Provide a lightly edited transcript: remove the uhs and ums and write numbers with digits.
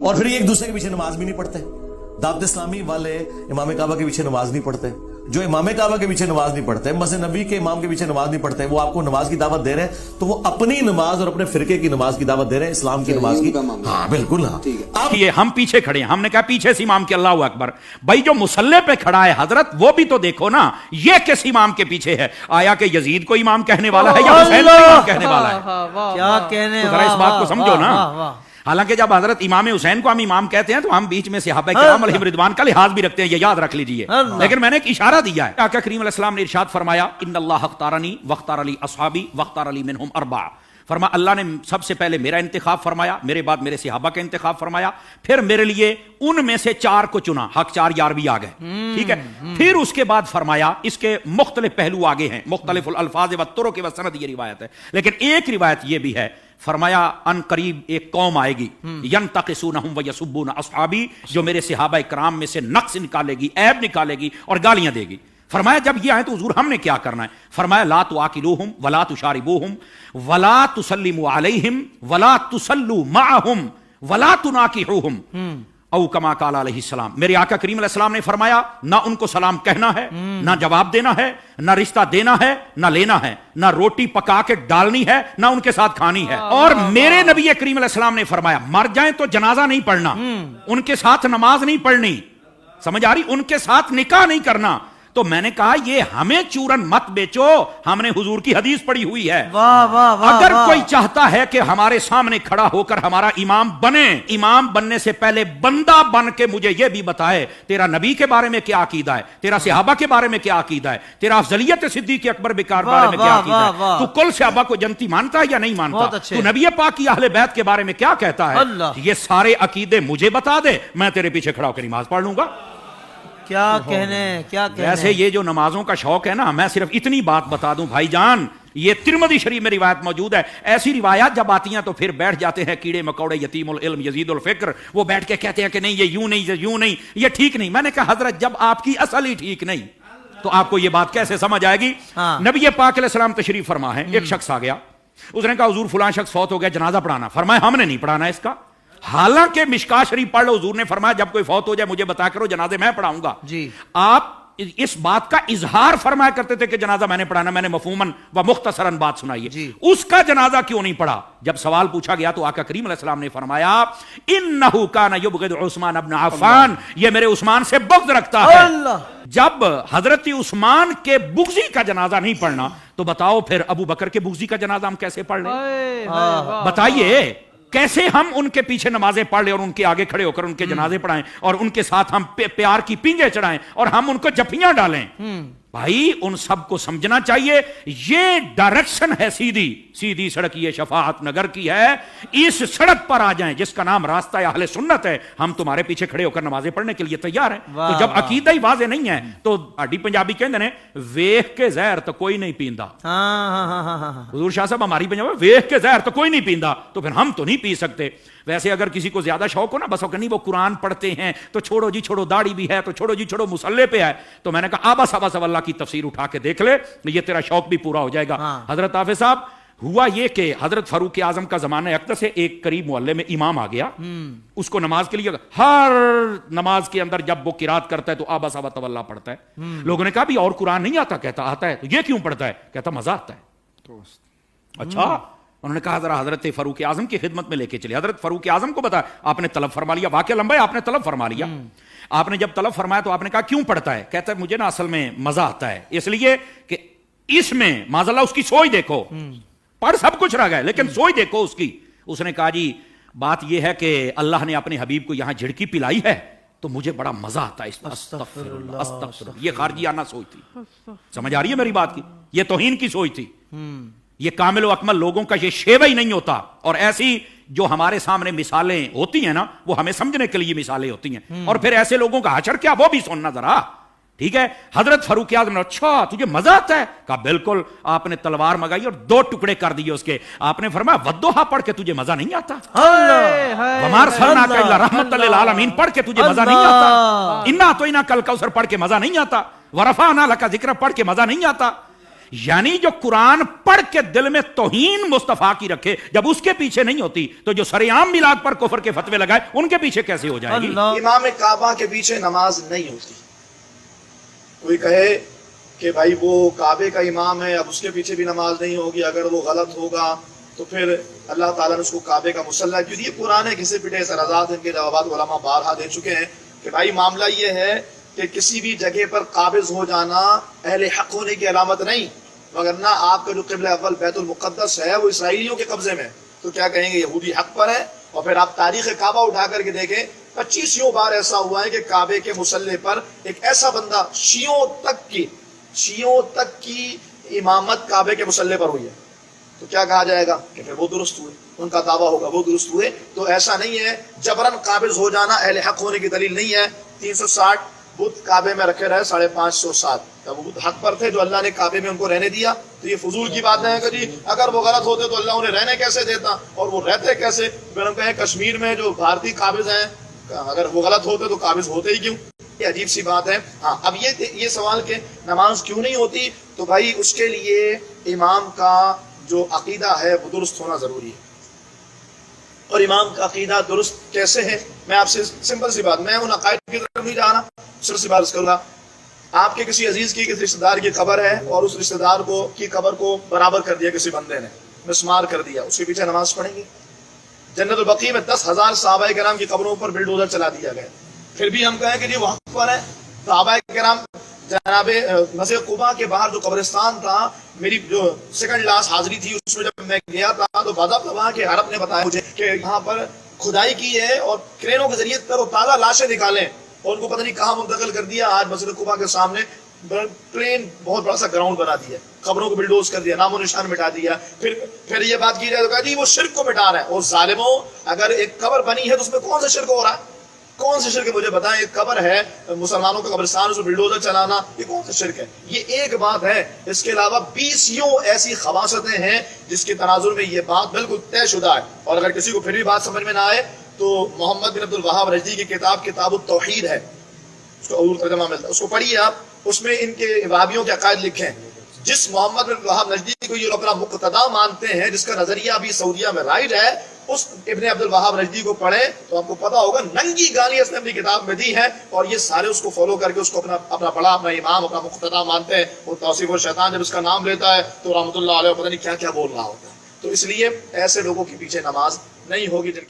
اور پھر ایک دوسرے کے پیچھے نماز بھی نہیں پڑھتے. دعوت اسلامی والے امام کعبہ کے پیچھے نماز نہیں پڑھتے. جو امام کعبہ کے پیچھے نماز نہیں پڑھتے, مسجد نبی کے امام کے پیچھے نماز نہیں پڑھتے, وہ آپ کو نماز کی دعوت دے رہے ہیں تو وہ اپنی نماز اور اپنے فرقے کی نماز کی دعوت دے رہے ہیں, اسلام کی نماز کی. ہاں بالکل. ہاں اب یہ ہم پیچھے کھڑے ہیں, ہم نے کہا پیچھے سے امام کے اللہ اکبر. بھائی جو مصلی پہ کھڑا ہے حضرت وہ بھی تو دیکھو نا, یہ کس امام کے پیچھے ہے؟ آیا کہ یزید کو امام کہنے والا ہے یا حسین کو امام کہنے والا ہے؟ کیا کہنے, ذرا اس بات کو سمجھو نا. حالانکہ جب حضرت امام حسین کو ہم امام کہتے ہیں تو ہم بیچ میں صحابہ کرام علیہم رضوان کا لحاظ بھی رکھتے ہیں, یہ یاد رکھ لیجئے. لیکن میں نے ایک اشارہ دیا ہے. آقا کریم علیہ السلام نے ارشاد فرمایا ان اللہ اختارنی واختار لی اصحابی واختار لی منہم اربع. فرمایا اللہ نے سب سے پہلے میرا انتخاب فرمایا, میرے بعد میرے صحابہ کا انتخاب فرمایا, پھر میرے لیے ان میں سے 4 کو چنا. حق 4 یار بھی آ گئے, ٹھیک ہے. پھر اس کے بعد فرمایا اس کے مختلف پہلو آگے ہیں, مختلف الفاظ و طرق و سند, یہ روایت ہے. لیکن ایک روایت یہ بھی ہے, فرمایا ان قریب ایک قوم آئے گی ینتقصونہم ویسبون اصحابی, جو میرے صحابہ کرام میں سے نقص نکالے گی, عیب نکالے گی اور گالیاں دے گی. فرمایا جب یہ آئے تو حضور ہم نے کیا کرنا ہے؟ فرمایا لا تواکلوہم ولا تشاربوہم ولا تسلموا علیہم ولا تسلوا معہم ولا تناکحوہم او کما قال علیہ السلام. میرے آقا کریم علیہ السلام نے فرمایا نہ ان کو سلام کہنا ہے, نہ جواب دینا ہے, نہ رشتہ دینا ہے, نہ لینا ہے, نہ روٹی پکا کے ڈالنی ہے, نہ ان کے ساتھ کھانی ہے. اور میرے نبی کریم علیہ السلام نے فرمایا مر جائیں تو جنازہ نہیں پڑھنا, ان کے ساتھ نماز نہیں پڑھنی, سمجھ آ رہی, ان کے ساتھ نکاح نہیں کرنا. تو میں نے کہا یہ ہمیں چورن مت بیچو, ہم نے حضور کی حدیث پڑھی ہوئی ہے. اگر کوئی چاہتا ہے کہ ہمارے سامنے کھڑا ہو کر ہمارا امام بنے, امام بننے سے پہلے بندہ بن کے مجھے یہ بھی بتائے تیرا نبی کے بارے میں کیا عقیدہ ہے, تیرا صحابہ کے بارے میں کیا عقیدہ ہے, تیرا افضلیت صدیق اکبر بکار بارے میں کیا عقیدہ ہے, تو کل صحابہ کو جنتی مانتا ہے یا نہیں مانتا, تو نبی پاک کی اہل بیت کے بارے میں کیا کہتا ہے, یہ سارے عقیدے مجھے بتا دے, میں تیرے پیچھے کھڑا ہو کر نماز پڑھ لوں گا. کیا کہنے, کیا کہنے. ویسے یہ جو نمازوں کا شوق ہے نا, میں صرف اتنی بات بتا دوں بھائی جان, یہ ترمذی شریف میں روایت موجود ہے. ایسی روایات جب آتی ہیں تو پھر بیٹھ جاتے ہیں کیڑے مکوڑے, یتیم العلم یزید الفکر, وہ بیٹھ کے کہتے ہیں کہ نہیں یہ یوں نہیں, یہ یوں نہیں, یہ ٹھیک نہیں. میں نے کہا حضرت جب آپ کی اصل ہی ٹھیک نہیں تو آپ کو یہ بات کیسے سمجھ آئے گی؟ نبی پاک علیہ السلام تشریف فرما ہے, ایک شخص آ گیا, اس نے کہا حضور فلاں شخص فوت ہو گیا, جنازہ پڑھانا. فرمایا ہم نے نہیں پڑھانا اس کا, حالانکہ مشکاہ شریف پڑھ لو, حضور نے فرمایا جب کوئی فوت ہو جائے مجھے بتا کرو, جنازے میں پڑھاؤں گا. جی آپ اس بات کا اظہار فرمایا کرتے تھے کہ جنازہ میں نے پڑھانا, میں نے مفہوماً و مختصراً بات سنائی ہے. اس کا جنازہ کیوں نہیں پڑھا؟ جب سوال پوچھا گیا تو آقا کریم علیہ السلام نے فرمایا انہ کان یبغض عثمان ابن عفان, یہ میرے عثمان سے بغض رکھتا ہے. جب حضرت عثمان کے بغضی کا جنازہ نہیں پڑھنا تو بتاؤ پھر ابو بکر کے بغضی کا جنازہ ہم کیسے پڑھ لیں؟ بتائیے کیسے ہم ان کے پیچھے نمازیں پڑھ لیں اور ان کے آگے کھڑے ہو کر ان کے جنازے پڑھائیں اور ان کے ساتھ ہم پیار کی پینگیں چڑھائیں اور ہم ان کو جفیاں ڈالیں؟ بھائی ان سب کو سمجھنا چاہیے یہ ڈائریکشن ہے سیدھی سڑک, یہ شفاعت نگر کی ہے. اس سڑک پر آ جائیں جس کا نام راستہ اہل سنت ہے, ہم تمہارے پیچھے کھڑے ہو کر نمازیں پڑھنے کے لیے تیار ہیں. تو جب عقیدہ ہی واضح نہیں ہے تو اڈی پنجابی کہندے نے ویکھ کے زہر تو کوئی نہیں پیندا. حضور شاہ صاحب ہماری پنجابی ویکھ کے زہر تو کوئی نہیں پیندا, تو پھر ہم تو نہیں پی سکتے. ویسے اگر کسی کو زیادہ شوق ہو نا, بس نہیں وہ قرآن پڑھتے ہیں تو چھوڑو جی چھوڑو, داڑھی بھی ہے تو چھوڑو جی چھوڑو, مصلی پہ ہے, تو میں نے کہا آبا صبا اللہ کی تفسیر اٹھا کے دیکھ لے, یہ تیرا شوق بھی پورا ہو جائے گا. حضرت حافظ صاحب ہوا یہ کہ حضرت فاروق اعظم کا زمانہ اقدس ہے, ایک قریب محلے میں امام آ گیا, اس کو نماز کے لیے ہر نماز کے اندر جب وہ قرات کرتا ہے تو آبا صبا اللہ پڑھتا ہے. لوگوں نے کہا بھی اور قرآن نہیں آتا؟ کہتا آتا ہے. تو یہ کیوں پڑھتا ہے؟ کہتا مزہ آتا ہے. اچھا, انہوں نے کہا ذرا حضرت فاروق اعظم کی خدمت میں لے کے چلے. حضرت فاروق اعظم کو بتا آپ نے طلب فرما لیا, واقعہ لمبا ہے, آپ نے طلب فرما لیا. آپ نے جب طلب فرمایا تو آپ نے کہا کیوں پڑھتا ہے؟ کہتا ہے مجھے نا اصل میں مزہ آتا ہے, اس لیے کہ اس میں معاذ اللہ اس کی سوچ دیکھو, پڑھ سب کچھ رہ گئے لیکن سوچ دیکھو اس کی. اس نے کہا جی بات یہ ہے کہ اللہ نے اپنے حبیب کو یہاں جھڑکی پلائی ہے تو مجھے بڑا مزہ آتا ہے. استغفر اللہ. یہ خارجی آنا سوچ تھی, سمجھ آ رہی ہے میری بات کی؟ یہ توہین کی سوچ تھی. یہ کامل و اکمل لوگوں کا یہ شیوہ ہی نہیں ہوتا. اور ایسی جو ہمارے سامنے مثالیں ہوتی ہیں نا, وہ ہمیں سمجھنے کے لیے مثالیں ہوتی ہیں, اور پھر ایسے لوگوں کا حشر کیا وہ بھی سننا ذرا. ٹھیک ہے, حضرت فاروق اعظم نے اچھا تجھے مزہ آتا ہے؟ کہا بالکل. آپ نے تلوار منگائی اور 2 ٹکڑے کر دیے اس کے. آپ نے فرمایا ودوحا پڑھ کے تجھے مزہ نہیں آتا؟ وما ارسلناک الا رحمۃ للعالمین پڑھ کے تجھے مزہ نہیں آتا؟ انا اعطیناک الکوثر پڑھ کے مزہ نہیں آتا؟ ورفعنا لک ذکرک پڑھ کے مزہ نہیں آتا؟ یعنی جو قرآن پڑھ کے دل میں توہین مصطفیٰ کی رکھے جب اس کے پیچھے نہیں ہوتی تو جو سرعام میلاد پر کفر کے فتوے لگائے ان کے پیچھے کیسے ہو جائے گی؟ اللہ امام کعبہ کے پیچھے نماز نہیں ہوتی. کوئی کہے کہ بھائی وہ کعبے کا امام ہے اب اس کے پیچھے بھی نماز نہیں ہوگی, اگر وہ غلط ہوگا تو پھر اللہ تعالیٰ نے اس کو کعبے کا مصلی کیوں دیا؟ قرآن ہے کسی پٹے سرازات, ان کے جوابات علماء بارہا دے چکے ہیں کہ بھائی معاملہ یہ ہے کہ کسی بھی جگہ پر قابض ہو جانا اہل حق ہونے کی علامت نہیں, وگرنہ آپ کا جو قبلہ اول بیت المقدس ہے وہ اسرائیلیوں کے قبضے میں, تو کیا کہیں گے یہودی حق پر ہے. اور پھر آپ تاریخ کعبہ اٹھا کر کے دیکھیں 25 بار ایسا ہوا ہے کہ کعبے کے مصلی پر ایک ایسا بندہ شیعوں تک کی امامت کعبے کے مصلی پر ہوئی ہے, تو کیا کہا جائے گا کہ پھر وہ درست ہوئے, ان کا دعویٰ ہوگا وہ درست ہوئے. تو ایسا نہیں ہے, جبرن قابض ہو جانا اہل حق ہونے کی دلیل نہیں ہے. 360 بت کعبے میں رکھے رہے 550 جب وہ بت حق پر تھے جو اللہ نے کعبے میں ان کو رہنے دیا, تو یہ فضول کی بات ہے کہ جی اگر وہ غلط ہوتے تو اللہ انہیں رہنے کیسے دیتا, اور وہ رہتے کیسے؟ پھر ہم کہیں کشمیر میں جو بھارتی قابض ہیں اگر وہ غلط ہوتے تو قابض ہوتے ہی کیوں؟ یہ عجیب سی بات ہے. ہاں اب یہ سوال کہ نماز کیوں نہیں ہوتی, تو بھائی اس کے لیے امام کا جو عقیدہ ہے وہ درست ہونا ضروری ہے. اور امام کا عقیدہ درست کیسے ہے؟ میں آپ سے سمپل سی بات, میں ان عقائد کی طرف نہیں جا رہا, صرف سی بات کروں گا. آپ کے کسی عزیز کی کسی رشتہ دار کی قبر ہے اور اس رشتہ دار کی قبر کو برابر کر دیا کسی بندے نے, مسمار کر دیا, اس کے پیچھے نماز پڑھیں گے؟ جنت البقیع میں 10,000 صحابہ کرام کی قبروں پر بلڈوزر چلا دیا گیا, پھر بھی ہم کہیں کہ جی وہاں پر ہے. صحابہ کرام جناب مسجد قباء کے باہر جو قبرستان تھا, میری جو سیکنڈ لاسٹ حاضری تھی اس میں جب میں گیا تھا تو بعد وہاں کے عرب نے بتایا مجھے کہ یہاں پر کھدائی کی ہے اور کرینوں کے ذریعے تر و تازہ لاشیں نکالیں, اور ان کو پتہ نہیں کہاں منتقل کر دیا. آج مسجد قباء کے سامنے پلین بہت بڑا سا گراؤنڈ بنا دیا, قبروں کو بلڈوز کر دیا, نام و نشان مٹا دیا. پھر یہ بات کی جائے تو کہا جی وہ شرک کو مٹا رہا ہے. اور ظالموں, اگر ایک قبر بنی ہے تو اس میں کون سا شرک ہو رہا ہے؟ کون سے شرک ہے مجھے بتائیں؟ ایک قبر ہے مسلمانوں کا قبرستان, اس کو بلڈوزر چلانا, یہ کون سا شرک ہے؟ یہ ایک بات ہے. اس کے علاوہ 20 ایسی خباثتیں ہیں جس کے تناظر میں یہ بات بالکل طے شدہ ہے. اور اگر کسی کو پھر بھی بات سمجھ میں نہ آئے تو محمد بن عبد الوہاب نجدی کی کتاب التوحید ہے, اس کو اردو ترجمہ ملتا ہے, اس کو پڑھیے آپ. اس میں ان کے وہابیوں کے عقائد لکھے ہیں. جس محمد بن عبد الوہاب نجدی کو یہ لوگ اپنا مقتدا مانتے ہیں, جس کا نظریہ بھی سعودیہ میں رائج ہے, اس ابن عبد الوہاب نجدی کو پڑھیں تو آپ کو پتا ہوگا ننگی گالی اس نے اپنی کتاب میں دی ہے, اور یہ سارے اس کو فالو کر کے اس کو اپنا بڑا اپنا امام اپنا مقتدا مانتے ہیں. وہ توصیف الشیطان جب اس کا نام لیتا ہے تو رحمۃ اللہ علیہ پتہ نہیں کیا کیا بول رہا ہوتا ہے. تو اس لیے ایسے لوگوں کے پیچھے نماز نہیں ہوگی جن کی